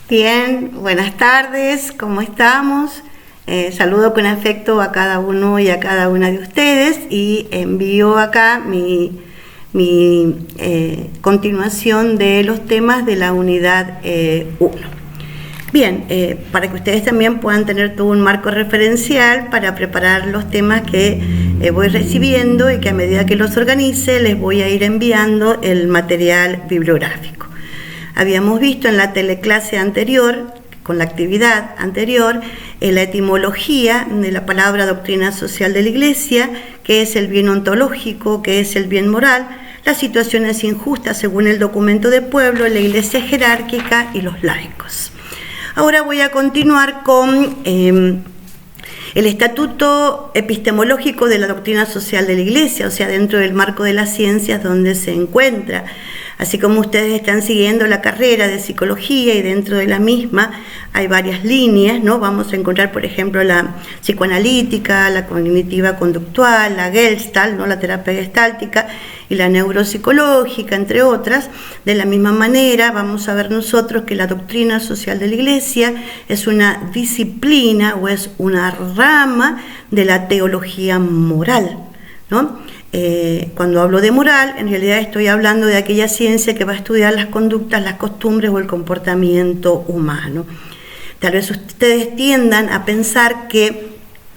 Bien, buenas tardes, ¿cómo estamos? Saludo con afecto a cada uno y a cada una de ustedes y envío acá mi continuación de los temas de la unidad 1. Bien, para que ustedes también puedan tener todo un marco referencial para preparar los temas que voy recibiendo y que a medida que los organice les voy a ir enviando el material bibliográfico. Habíamos visto en la teleclase anterior, con la actividad anterior, la etimología de la palabra doctrina social de la Iglesia, que es el bien ontológico, que es el bien moral, las situaciones injustas según el documento de pueblo, la Iglesia jerárquica y los laicos. Ahora voy a continuar con el estatuto epistemológico de la doctrina social de la Iglesia, o sea, dentro del marco de las ciencias donde se encuentra. Así como ustedes están siguiendo la carrera de psicología y dentro de la misma hay varias líneas, ¿no? Vamos a encontrar, por ejemplo, la psicoanalítica, la cognitiva conductual, la Gestalt, ¿no? La terapia gestáltica y la neuropsicológica, entre otras. De la misma manera, vamos a ver nosotros que la doctrina social de la Iglesia es una disciplina o es una rama de la teología moral, ¿no? Cuando hablo de moral, en realidad estoy hablando de aquella ciencia que va a estudiar las conductas, las costumbres o el comportamiento humano. Tal vez ustedes tiendan a pensar que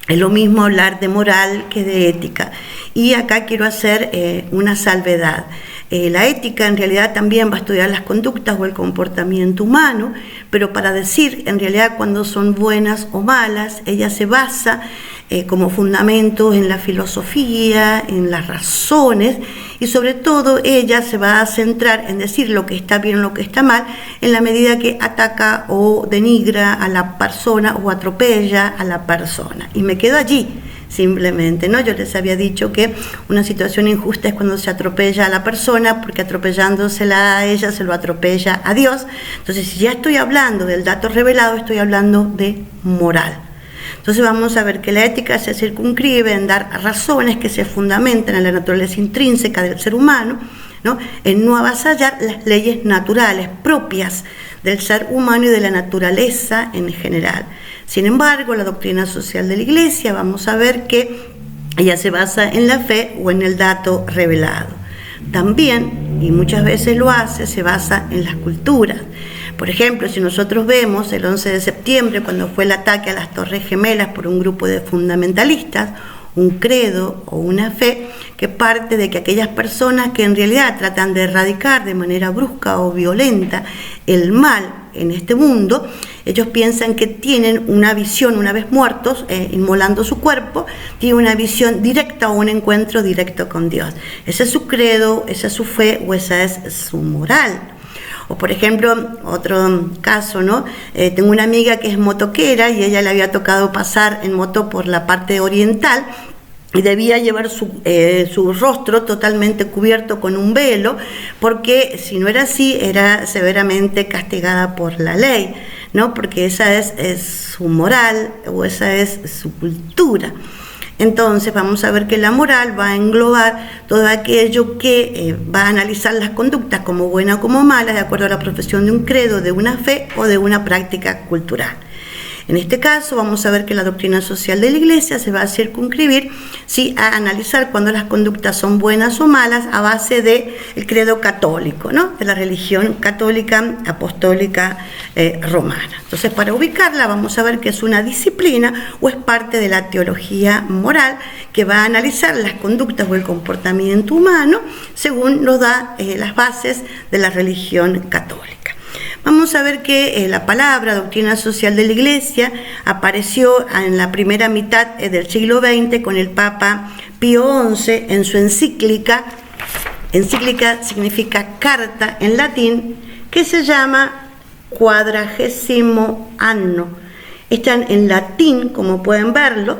es lo mismo hablar de moral que de ética. Y acá quiero hacer una salvedad. La ética en realidad también va a estudiar las conductas o el comportamiento humano, pero para decir en realidad cuando son buenas o malas, ella se basa como fundamento en la filosofía, en las razones, y sobre todo ella se va a centrar en decir lo que está bien o lo que está mal, en la medida que ataca o denigra a la persona o atropella a la persona. Y me quedo allí. Simplemente, ¿no? Yo les había dicho que una situación injusta es cuando se atropella a la persona, porque atropellándosela a ella se lo atropella a Dios. Entonces, si ya estoy hablando del dato revelado, estoy hablando de moral. Entonces vamos a ver que la ética se circunscribe en dar razones que se fundamentan en la naturaleza intrínseca del ser humano, ¿no? En no avasallar las leyes naturales propias del ser humano y de la naturaleza en general. Sin embargo, la doctrina social de la Iglesia, vamos a ver que ella se basa en la fe o en el dato revelado. También, y muchas veces lo hace, se basa en las culturas. Por ejemplo, si nosotros vemos el 11 de septiembre, cuando fue el ataque a las Torres Gemelas por un grupo de fundamentalistas, un credo o una fe que parte de que aquellas personas que en realidad tratan de erradicar de manera brusca o violenta el mal en este mundo, ellos piensan que tienen una visión, una vez muertos, inmolando su cuerpo, tienen una visión directa o un encuentro directo con Dios. Ese es su credo, esa es su fe o esa es su moral. O por ejemplo, otro caso, ¿no? Tengo una amiga que es motoquera y ella le había tocado pasar en moto por la parte oriental y debía llevar su rostro totalmente cubierto con un velo, porque si no era así, era severamente castigada por la ley, ¿no? Porque esa es su moral o esa es su cultura. Entonces vamos a ver que la moral va a englobar todo aquello que va a analizar las conductas como buenas o como malas, de acuerdo a la profesión de un credo, de una fe o de una práctica cultural. En este caso vamos a ver que la doctrina social de la Iglesia se va a circunscribir a analizar cuando las conductas son buenas o malas a base del credo católico, ¿no? De la religión católica apostólica romana. Entonces, para ubicarla vamos a ver que es una disciplina o es parte de la teología moral que va a analizar las conductas o el comportamiento humano según nos da las bases de la religión católica. Vamos a ver que la palabra doctrina social de la Iglesia apareció en la primera mitad del siglo XX con el Papa Pío XI en su encíclica. Encíclica significa carta en latín, que se llama Quadragesimo Anno. Está en latín, como pueden verlo.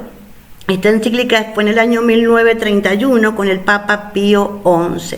Esta encíclica fue en el año 1931 con el Papa Pío XI.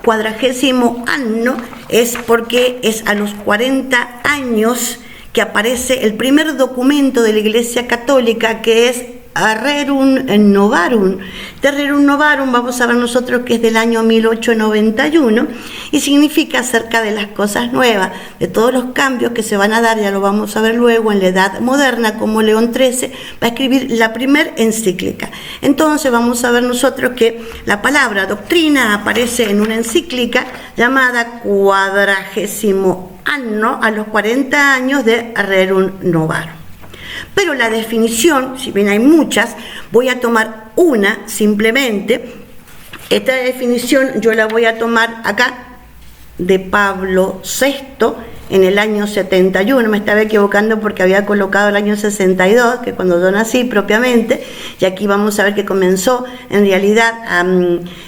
Quadragesimo anno es porque es a los 40 años que aparece el primer documento de la Iglesia Católica, que es Rerum Novarum. De Rerum Novarum vamos a ver nosotros que es del año 1891 y significa acerca de las cosas nuevas, de todos los cambios que se van a dar, ya lo vamos a ver luego en la Edad Moderna, como León XIII va a escribir la primera encíclica. Entonces vamos a ver nosotros que la palabra doctrina aparece en una encíclica llamada 40º Anno, a los 40 años de Rerum Novarum. Pero la definición, si bien hay muchas, voy a tomar una simplemente. Esta definición yo la voy a tomar acá de Pablo VI en el año 71, me estaba equivocando porque había colocado el año 62, que cuando yo nací propiamente, y aquí vamos a ver que comenzó en realidad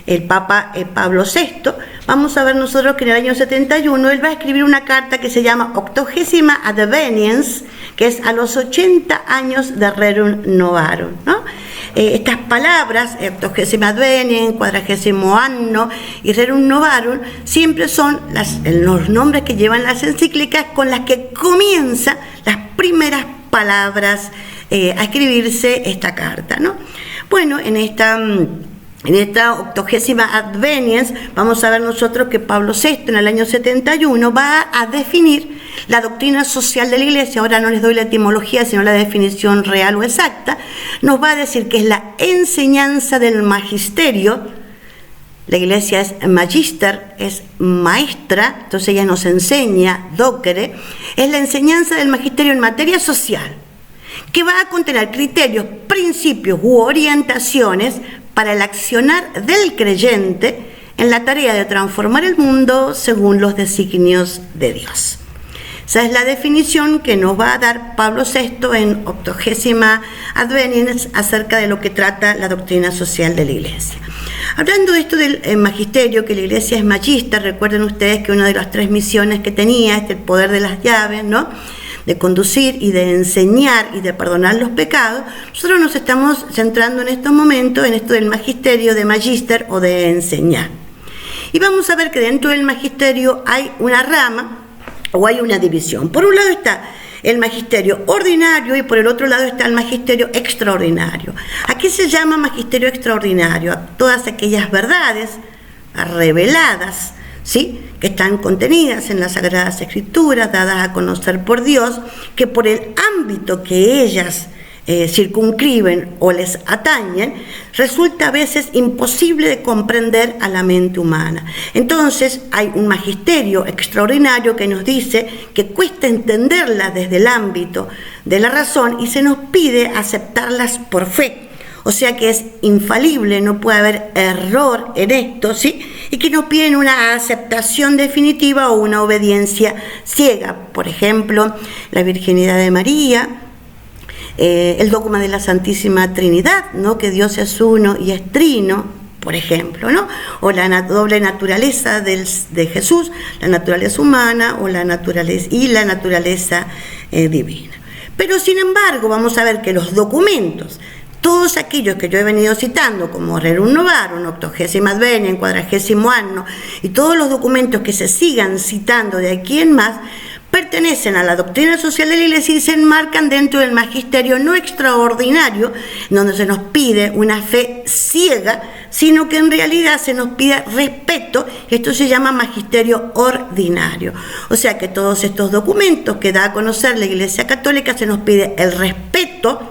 el Papa Pablo VI. Vamos a ver nosotros que en el año 71 él va a escribir una carta que se llama 80ª Adveniens, que es a los 80 años de Rerum Novarum, ¿no? Estas palabras, 80ª Adveniens, 40º Anno y Rerum Novarum, siempre son los nombres que llevan las encíclicas con las que comienza las primeras palabras a escribirse esta carta, ¿no? Bueno, en esta 80ª Adveniens vamos a ver nosotros que Pablo VI en el año 71 va a definir la doctrina social de la Iglesia. Ahora no les doy la etimología, sino la definición real o exacta. Nos va a decir que es la enseñanza del magisterio. La Iglesia es magister, es maestra, entonces ella nos enseña, docere. Es la enseñanza del magisterio en materia social, que va a contener criterios, principios u orientaciones para el accionar del creyente en la tarea de transformar el mundo según los designios de Dios. Esa es la definición que nos va a dar Pablo VI en 80ª Adveniens acerca de lo que trata la doctrina social de la Iglesia. Hablando de esto del magisterio, que la Iglesia es magister, recuerden ustedes que una de las 3 misiones que tenía es el poder de las llaves, ¿no?, de conducir y de enseñar y de perdonar los pecados. Nosotros nos estamos centrando en estos momentos en esto del magisterio, de magister o de enseñar. Y vamos a ver que dentro del magisterio hay una rama o hay una división. Por un lado está el magisterio ordinario y por el otro lado está el magisterio extraordinario. ¿A qué se llama magisterio extraordinario? A todas aquellas verdades reveladas, ¿sí?, que están contenidas en las Sagradas Escrituras, dadas a conocer por Dios, que por el ámbito que ellas circunscriben o les atañen, resulta a veces imposible de comprender a la mente humana. Entonces hay un magisterio extraordinario que nos dice que cuesta entenderlas desde el ámbito de la razón y se nos pide aceptarlas por fe. O sea que es infalible, no puede haber error en esto, ¿sí? Y que nos piden una aceptación definitiva o una obediencia ciega. Por ejemplo, la virginidad de María, el dogma de la Santísima Trinidad, ¿no?, que Dios es uno y es trino, por ejemplo, ¿no?, o la doble naturaleza de Jesús, la naturaleza humana o la naturaleza divina. Pero sin embargo, vamos a ver que los documentos, todos aquellos que yo he venido citando, como Rerum Novarum, 80ª Adveniens, 40º Anno, y todos los documentos que se sigan citando de aquí en más, pertenecen a la doctrina social de la Iglesia y se enmarcan dentro del magisterio no extraordinario, donde se nos pide una fe ciega, sino que en realidad se nos pide respeto. Esto se llama magisterio ordinario. O sea que todos estos documentos que da a conocer la Iglesia Católica se nos pide el respeto,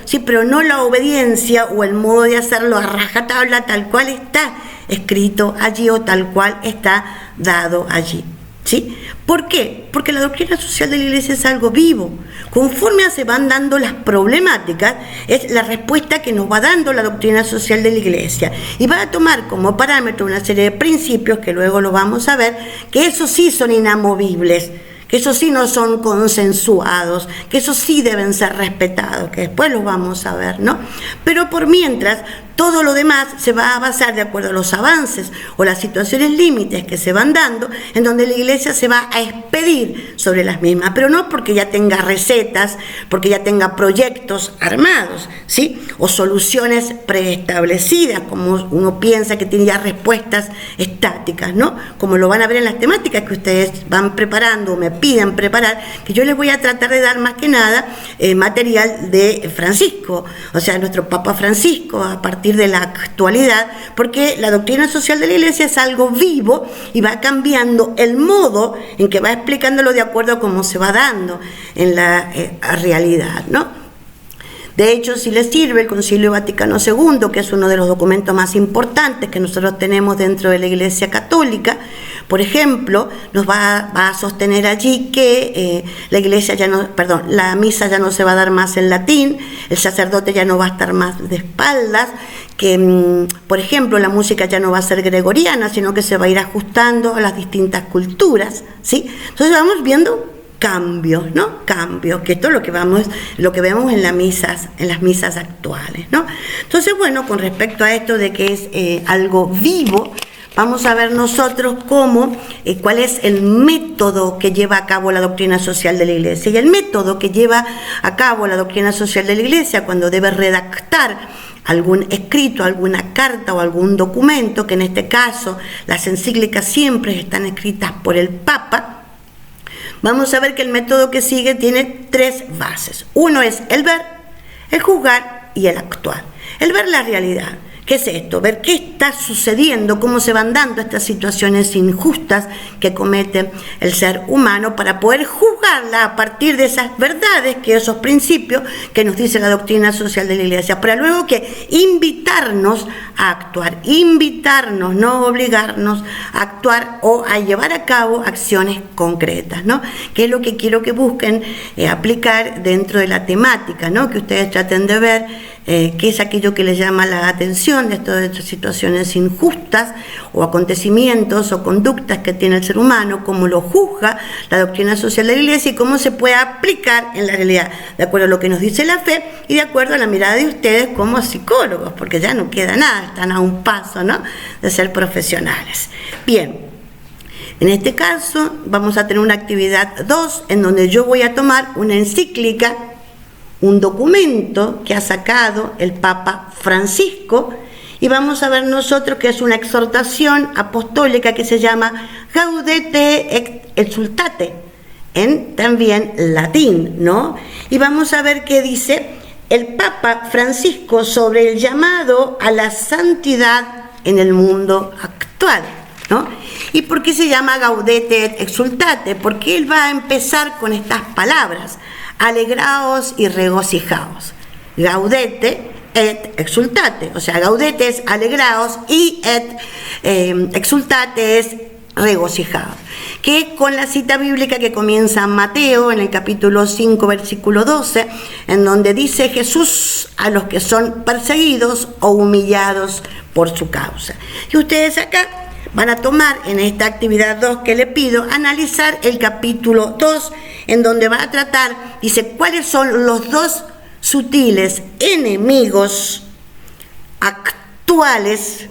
sí, pero no la obediencia o el modo de hacerlo a rajatabla tal cual está escrito allí o tal cual está dado allí, ¿sí? ¿Por qué? Porque la doctrina social de la Iglesia es algo vivo. Conforme se van dando las problemáticas, es la respuesta que nos va dando la doctrina social de la Iglesia. Y va a tomar como parámetro una serie de principios, que luego lo vamos a ver, que esos sí son inamovibles, que esos sí no son consensuados, que esos sí deben ser respetados, que después los vamos a ver, ¿no? Pero por mientras, Todo lo demás se va a basar de acuerdo a los avances o las situaciones límites que se van dando, en donde la Iglesia se va a expedir sobre las mismas, pero no porque ya tenga recetas, porque ya tenga proyectos armados, ¿sí? O soluciones preestablecidas, como uno piensa que tiene ya respuestas estáticas, ¿no? Como lo van a ver en las temáticas que ustedes van preparando o me piden preparar, que yo les voy a tratar de dar más que nada material de Francisco, o sea, nuestro Papa Francisco, a partir de la actualidad, porque la doctrina social de la Iglesia es algo vivo y va cambiando el modo en que va explicándolo de acuerdo a cómo se va dando en la realidad, ¿no? De hecho, si les sirve, el Concilio Vaticano II, que es uno de los documentos más importantes que nosotros tenemos dentro de la Iglesia Católica, por ejemplo, nos va a sostener allí que la misa ya no se va a dar más en latín, el sacerdote ya no va a estar más de espaldas, que, por ejemplo, la música ya no va a ser gregoriana, sino que se va a ir ajustando a las distintas culturas, ¿sí? Entonces vamos viendo cambios, ¿no? Cambios, que esto es lo que vemos en las misas actuales, ¿no? Entonces, bueno, con respecto a esto de que es algo vivo, vamos a ver nosotros cuál es el método que lleva a cabo la doctrina social de la Iglesia. Y el método que lleva a cabo la doctrina social de la Iglesia cuando debe redactar algún escrito, alguna carta o algún documento, que en este caso las encíclicas siempre están escritas por el Papa, vamos a ver que el método que sigue tiene 3 bases. Uno es el ver, el juzgar y el actuar. El ver la realidad. ¿Qué es esto? Ver qué está sucediendo, cómo se van dando estas situaciones injustas que comete el ser humano, para poder juzgarla a partir de esas verdades, esos principios que nos dice la doctrina social de la Iglesia, para luego que invitarnos a actuar, invitarnos, no obligarnos a actuar o a llevar a cabo acciones concretas, ¿no? Que es lo que quiero que busquen aplicar dentro de la temática, ¿no? Que ustedes traten de ver qué es aquello que les llama la atención de todas estas situaciones injustas o acontecimientos o conductas que tiene el ser humano, cómo lo juzga la doctrina social de la Iglesia y cómo se puede aplicar en la realidad, de acuerdo a lo que nos dice la fe y de acuerdo a la mirada de ustedes como psicólogos, porque ya no queda nada, están a un paso, ¿no?, de ser profesionales. Bien, en este caso vamos a tener una actividad 2 en donde yo voy a tomar una encíclica, un documento que ha sacado el Papa Francisco, y vamos a ver nosotros que es una exhortación apostólica que se llama Gaudete et Exsultate, en también latín, ¿no? Y vamos a ver qué dice el Papa Francisco sobre el llamado a la santidad en el mundo actual, ¿no? ¿Y por qué se llama Gaudete et Exsultate? Porque él va a empezar con estas palabras: alegraos y regocijaos. Gaudete et exultate. O sea, gaudete es alegraos y exultate es regocijaos. Que con la cita bíblica que comienza en Mateo, en el capítulo 5, versículo 12, en donde dice Jesús a los que son perseguidos o humillados por su causa. Y ustedes acá van a tomar en esta actividad 2 que le pido, analizar el capítulo 2, en donde va a tratar, dice, cuáles son los 2 sutiles enemigos actuales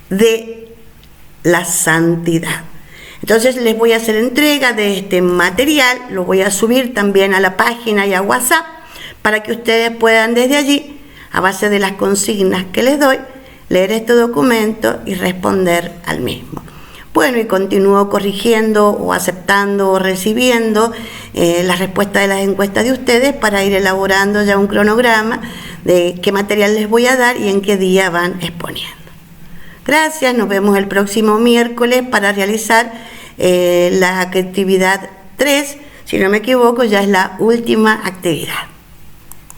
de la santidad. Entonces les voy a hacer entrega de este material, lo voy a subir también a la página y a WhatsApp, para que ustedes puedan desde allí, a base de las consignas que les doy, leer este documento y responder al mismo. Bueno, y continúo corrigiendo o aceptando o recibiendo las respuestas de las encuestas de ustedes para ir elaborando ya un cronograma de qué material les voy a dar y en qué día van exponiendo. Gracias, nos vemos el próximo miércoles para realizar la actividad 3, si no me equivoco ya es la última actividad.